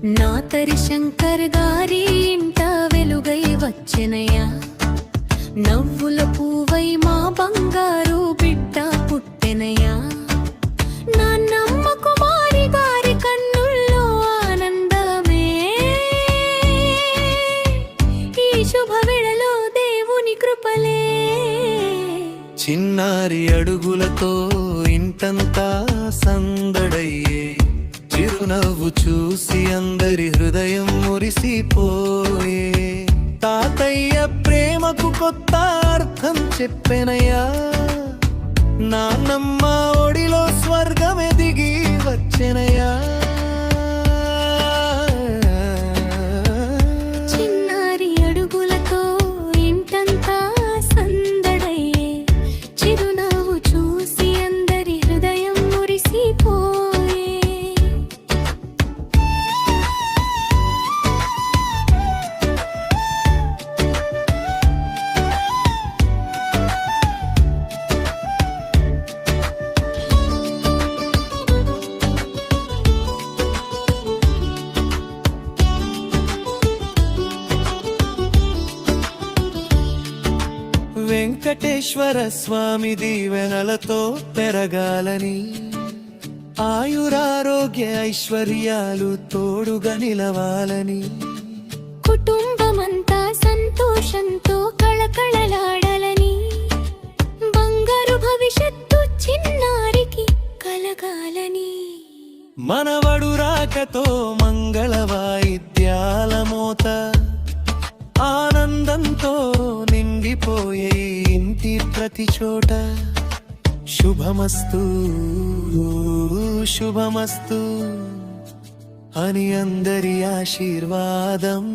నాతరి శంకర్ గారి ఇంట వెలుగై వచ్చెనయ్యా, నవ్వుల పూవై మా బంగారు బిడ్డ పుట్టెనయ్యా. నాన్నమ్మ కుమారి గారి కన్నుల్లో ఆనందమే, ఈ శుభవేళలో దేవుని కృపలే. చిన్నారి అడుగులతో ఇంటంతా సందడయ్యే, చిరునవ్వు చూసి అందరి హృదయం మురిసిపోయే. తాతయ్య ప్రేమకు కొత్త అర్థం చెప్పెనయ్యా, నాన్నమ్మ ఒడిలో స్వర్గమే దిగి వచ్చెనయ్యా. చిన్నారి అడుగులతో ఇంటంతా సందడయ్యే, చిరునవ్వు చూసి అందరి హృదయం మురిసిపోయే. వెంకటేశ్వర స్వామి దీవెనలతో పెరగాలని, ఆయురారోగ్య ఐశ్వర్యాలు తోడుగా నిలవాలని, కుటుంబమంతా సంతోషంతో కళకళలాడాలని, బంగారు భవిష్యత్తు చిన్నారికి కలగాలని. మనవడు రాకతో మంగళ వాయిద్యాల మోత, ఆనందంతో నిండిపోయే ఇంటి ప్రతి చోట. శుభమస్తు శుభమస్తు అని అందరి ఆశీర్వాదం.